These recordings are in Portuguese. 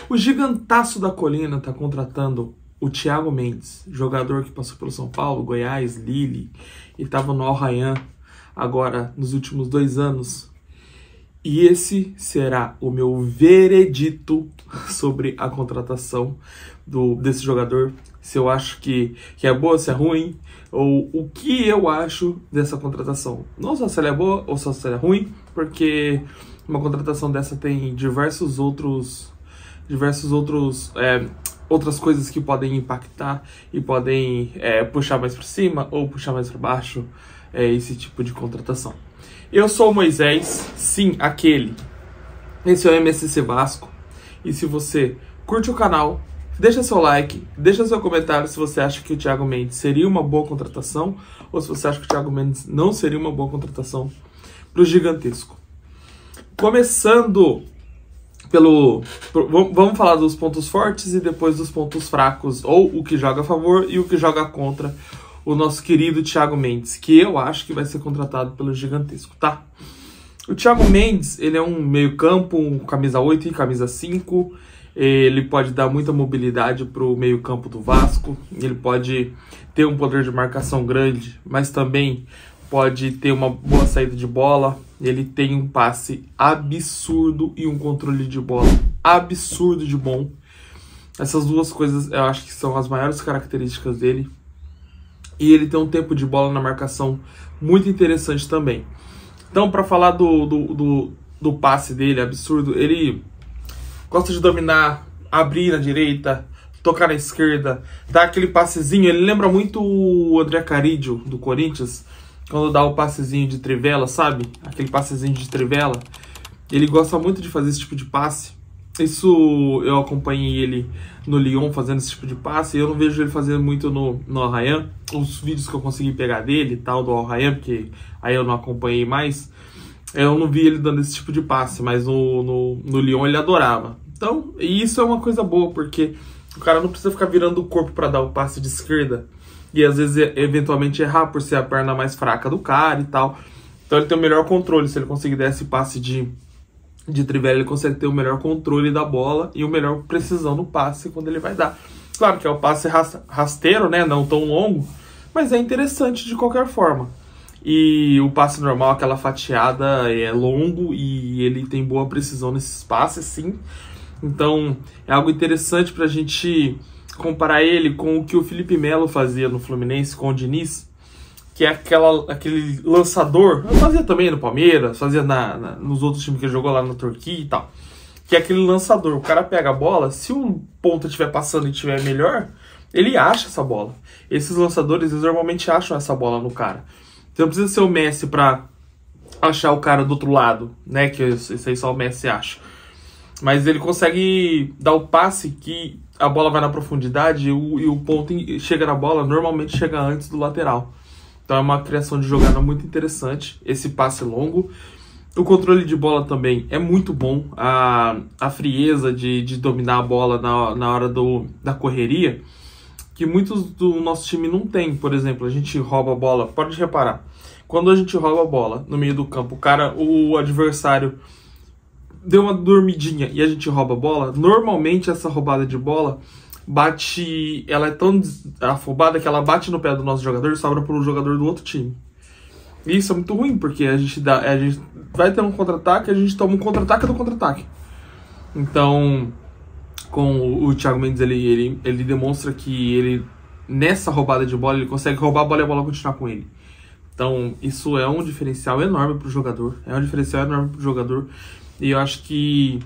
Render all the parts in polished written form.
O Gigantaço da Colina tá contratando o Thiago Mendes, jogador que passou pelo São Paulo, Goiás, Lille, e estava no Al Rayyan agora nos últimos 2 anos. E esse será o meu veredito sobre a contratação desse jogador. Se eu acho que é boa, se é ruim, ou o que eu acho dessa contratação. Não só se ela é boa ou só se ela é ruim, porque uma contratação dessa tem outras coisas que podem impactar e podem puxar mais para cima ou puxar mais para baixo esse tipo de contratação. Eu sou o Moisés, sim, aquele. Esse é o MSC Vasco. E se você curte o canal, deixa seu like, deixa seu comentário se você acha que o Thiago Mendes seria uma boa contratação ou se você acha que o Thiago Mendes não seria uma boa contratação para o Gigantesco. Começando vamos falar dos pontos fortes e depois dos pontos fracos, ou o que joga a favor e o que joga contra o nosso querido Thiago Mendes, que eu acho que vai ser contratado pelo Gigantesco, tá? O Thiago Mendes, ele é um meio-campo, um camisa 8 e camisa 5. Ele pode dar muita mobilidade para o meio-campo do Vasco. Ele pode ter um poder de marcação grande, mas também pode ter uma boa saída de bola. Ele tem um passe absurdo e um controle de bola absurdo de bom. Essas duas coisas eu acho que são as maiores características dele. E ele tem um tempo de bola na marcação muito interessante também. Então, para falar do passe dele, absurdo, ele gosta de dominar, abrir na direita, tocar na esquerda, dar aquele passezinho. Ele lembra muito o André Carídio, do Corinthians, quando dá o passezinho de trivela, sabe? Aquele passezinho de trivela. Ele gosta muito de fazer esse tipo de passe. Isso eu acompanhei ele no Lyon fazendo esse tipo de passe. Eu não vejo ele fazendo muito no Al Rayyan. Os vídeos que eu consegui pegar dele e tal, do Al Rayyan, porque aí eu não acompanhei mais, eu não vi ele dando esse tipo de passe, mas no Lyon ele adorava. Então, e isso é uma coisa boa, porque o cara não precisa ficar virando o corpo para dar o passe de esquerda e às vezes eventualmente errar por ser a perna mais fraca do cara e tal. Então ele tem o melhor controle. Se ele conseguir dar esse passe de trivela, ele consegue ter o melhor controle da bola e o melhor precisão no passe quando ele vai dar. Claro que é o passe rasteiro, né? Não tão longo, mas é interessante de qualquer forma. E o passe normal, aquela fatiada, é longo e ele tem boa precisão nesses passes, sim. Então é algo interessante pra gente comparar ele com o que o Felipe Melo fazia no Fluminense com o Diniz, que é aquele lançador. Eu fazia também no Palmeiras, fazia nos outros times que ele jogou lá na Turquia e tal. Que é aquele lançador. O cara pega a bola, se o ponta estiver passando e estiver melhor, ele acha essa bola. Esses lançadores, eles normalmente acham essa bola no cara. Você não precisa ser o Messi pra achar o cara do outro lado, né? Que isso aí só o Messi acha. Mas ele consegue dar o passe que a bola vai na profundidade e o ponto chega na bola, normalmente chega antes do lateral. Então é uma criação de jogada muito interessante, esse passe longo. O controle de bola também é muito bom. A frieza de dominar a bola na hora da correria, que muitos do nosso time não tem. Por exemplo, a gente rouba a bola, pode reparar. Quando a gente rouba a bola no meio do campo, o adversário deu uma dormidinha e a gente rouba a bola, normalmente essa roubada de bola ela é tão afobada que ela bate no pé do nosso jogador e sobra para o jogador do outro time. E isso é muito ruim, porque a gente vai ter um contra-ataque e a gente toma um contra-ataque do contra-ataque. Então, com o Thiago Mendes, ele demonstra que ele, nessa roubada de bola, ele consegue roubar a bola e a bola continuar com ele. Então, isso é um diferencial enorme para o jogador. E eu acho que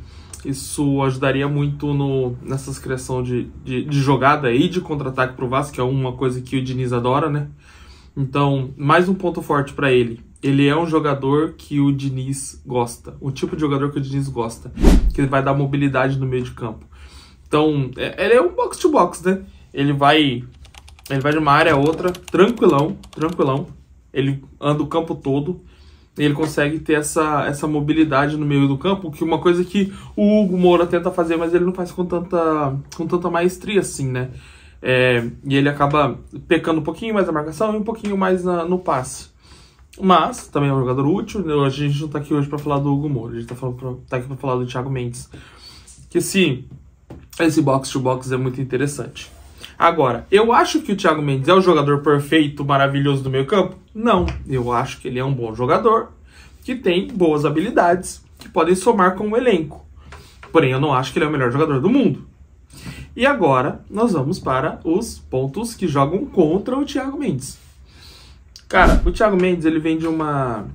isso ajudaria muito nessas criação de jogada e de contra-ataque pro Vasco, que é uma coisa que o Diniz adora, né? Então, mais um ponto forte para ele. Ele é um jogador que o Diniz gosta. O tipo de jogador que o Diniz gosta. Que ele vai dar mobilidade no meio de campo. Então, ele é um box-to-box, né? Ele vai de uma área a outra, tranquilão. Ele anda o campo todo. Ele consegue ter essa mobilidade no meio do campo, que é uma coisa que o Hugo Moura tenta fazer, mas ele não faz com tanta maestria assim, né? E ele acaba pecando um pouquinho mais na marcação e um pouquinho mais no passe. Mas também é um jogador útil. A gente não tá aqui hoje para falar do Hugo Moura, a gente tá aqui para falar do Thiago Mendes. Que se esse box-to-box é muito interessante. Agora, eu acho que o Thiago Mendes é o jogador perfeito, maravilhoso do meio campo? Não, eu acho que ele é um bom jogador, que tem boas habilidades, que podem somar com o elenco. Porém, eu não acho que ele é o melhor jogador do mundo. E agora, nós vamos para os pontos que jogam contra o Thiago Mendes. Cara, o Thiago Mendes, ele vem de uma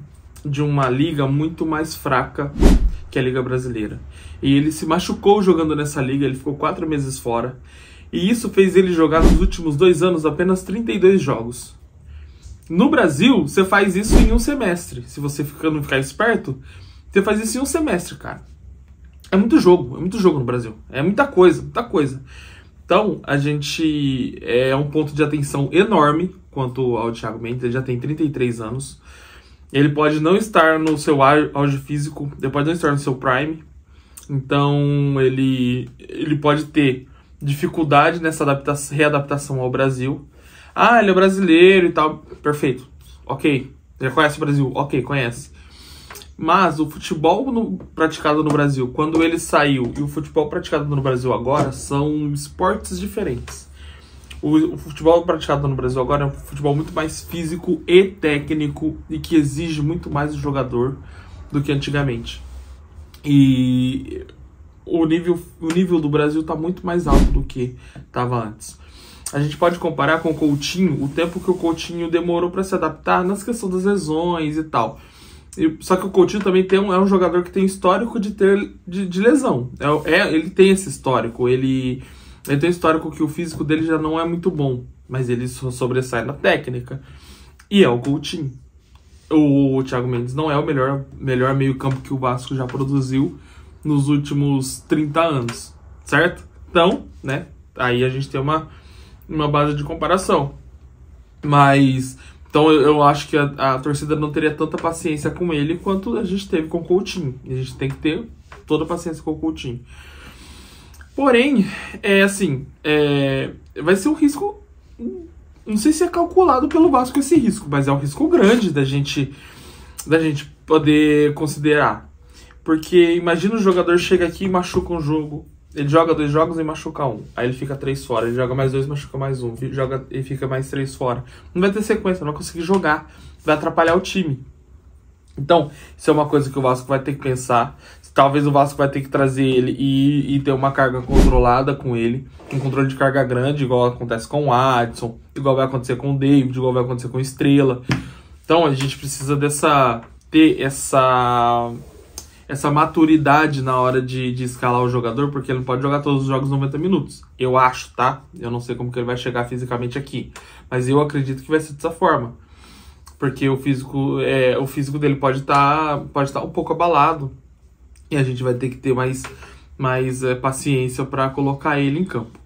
liga muito mais fraca que a Liga Brasileira. E ele se machucou jogando nessa liga, ele ficou 4 meses fora. E isso fez ele jogar nos últimos 2 anos apenas 32 jogos. No Brasil, você faz isso em um semestre. Se você não ficar esperto, você faz isso em um semestre, cara. É muito jogo no Brasil. É muita coisa, muita coisa. Então, a gente é um ponto de atenção enorme quanto ao Thiago Mendes. Ele já tem 33 anos. Ele pode não estar no seu auge físico, ele pode não estar no seu prime. Então, ele pode ter dificuldade nessa readaptação ao Brasil. Ah, ele é brasileiro e tal. Perfeito. Ok. Já conhece o Brasil? Ok, conhece. Mas o futebol praticado no Brasil, quando ele saiu, e o futebol praticado no Brasil agora, são esportes diferentes. O futebol praticado no Brasil agora é um futebol muito mais físico e técnico e que exige muito mais do jogador do que antigamente. E o nível do Brasil está muito mais alto do que estava antes. A gente pode comparar com o Coutinho, o tempo que o Coutinho demorou para se adaptar nas questões das lesões e tal. Só que o Coutinho também é um jogador que tem histórico de lesão. Ele tem esse histórico. Ele tem um histórico que o físico dele já não é muito bom, mas ele sobressai na técnica. E é o Coutinho. O Thiago Mendes não é o melhor meio-campo que o Vasco já produziu nos últimos 30 anos, certo? Então, né, aí a gente tem uma base de comparação. Mas, então eu acho que a torcida não teria tanta paciência com ele quanto a gente teve com o Coutinho. A gente tem que ter toda a paciência com o Coutinho. Porém, vai ser um risco, não sei se é calculado pelo Vasco esse risco, mas é um risco grande da gente poder considerar. Porque imagina o jogador chega aqui e machuca um jogo, ele joga 2 jogos e machuca 1, aí ele fica 3 fora, ele joga mais 2 e machuca mais 1, e fica mais 3 fora. Não vai ter sequência, não vai conseguir jogar, vai atrapalhar o time. Então, isso é uma coisa que o Vasco vai ter que pensar. Talvez o Vasco vai ter que trazer ele e ter uma carga controlada com ele. Um controle de carga grande, igual acontece com o Adson, igual vai acontecer com o David, igual vai acontecer com o Estrela. Então, a gente precisa ter essa maturidade na hora de escalar o jogador, porque ele não pode jogar todos os jogos 90 minutos. Eu acho, tá? Eu não sei como que ele vai chegar fisicamente aqui. Mas eu acredito que vai ser dessa forma. Porque o físico dele pode estar um pouco abalado. E a gente vai ter que ter mais paciência para colocar ele em campo.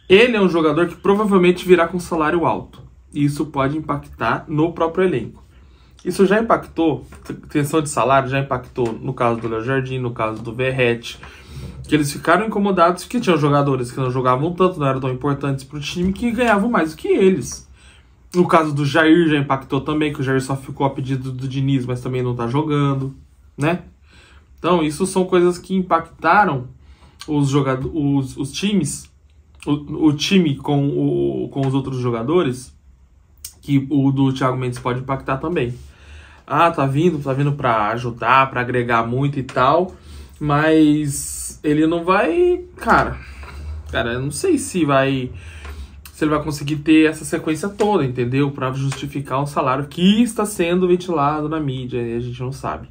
Ele é um jogador que provavelmente virá com salário alto. E isso pode impactar no próprio elenco. Isso já impactou, questão de salário, já impactou no caso do Léo Jardim, no caso do Verratti, que eles ficaram incomodados porque tinham jogadores que não jogavam tanto, não eram tão importantes para o time, que ganhavam mais do que eles. No caso do Jair já impactou também, que o Jair só ficou a pedido do Diniz, mas também não está jogando, né? Então, isso são coisas que impactaram os times, o time com os outros jogadores, que o do Thiago Mendes pode impactar também. Ah, tá vindo para ajudar, para agregar muito e tal, mas ele não vai, cara, eu não sei se ele vai conseguir ter essa sequência toda, entendeu? Para justificar um salário que está sendo ventilado na mídia e a gente não sabe.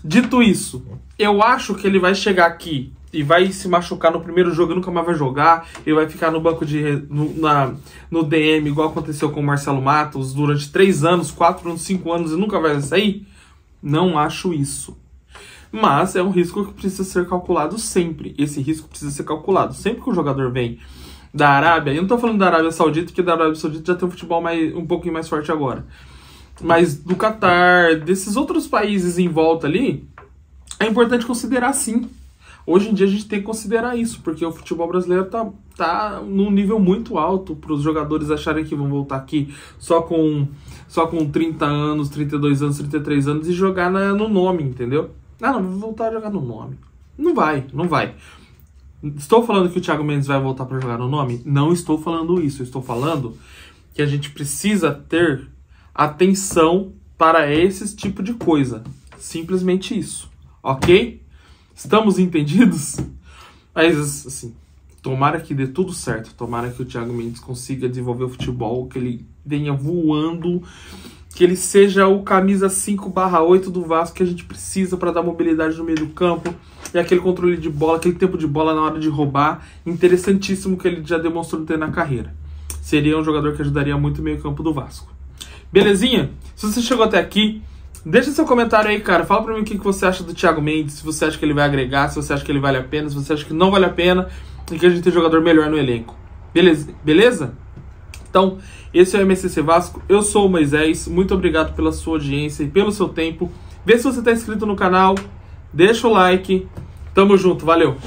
Dito isso, eu acho que ele vai chegar aqui e vai se machucar no primeiro jogo e nunca mais vai jogar. Ele vai ficar no banco no DM, igual aconteceu com o Marcelo Matos, durante 3 anos, 4 anos, 5 anos e nunca vai sair. Não acho isso. Mas é um risco que precisa ser calculado sempre. Esse risco precisa ser calculado. Sempre que o jogador vem da Arábia, eu não tô falando da Arábia Saudita, porque da Arábia Saudita já tem um futebol um pouquinho mais forte agora. Mas do Catar, desses outros países em volta ali, é importante considerar sim. Hoje em dia a gente tem que considerar isso, porque o futebol brasileiro tá num nível muito alto para os jogadores acharem que vão voltar aqui só com 30 anos, 32 anos, 33 anos e jogar no nome, entendeu? Não, vou voltar a jogar no nome. Não vai. Estou falando que o Thiago Mendes vai voltar para jogar no nome? Não estou falando isso. Eu estou falando que a gente precisa ter atenção para esse tipo de coisa. Simplesmente isso. Ok? Estamos entendidos? Mas, assim, tomara que dê tudo certo. Tomara que o Thiago Mendes consiga desenvolver o futebol, que ele venha voando, que ele seja o camisa 5/8 do Vasco que a gente precisa para dar mobilidade no meio do campo. E aquele controle de bola, aquele tempo de bola na hora de roubar. Interessantíssimo que ele já demonstrou ter na carreira. Seria um jogador que ajudaria muito o meio campo do Vasco. Belezinha? Se você chegou até aqui, deixa seu comentário aí, cara. Fala pra mim o que você acha do Thiago Mendes. Se você acha que ele vai agregar, se você acha que ele vale a pena, se você acha que não vale a pena e que a gente tem jogador melhor no elenco. Beleza? Então, esse é o MSC Vasco. Eu sou o Moisés. Muito obrigado pela sua audiência e pelo seu tempo. Vê se você tá inscrito no canal. Deixa o like. Tamo junto. Valeu!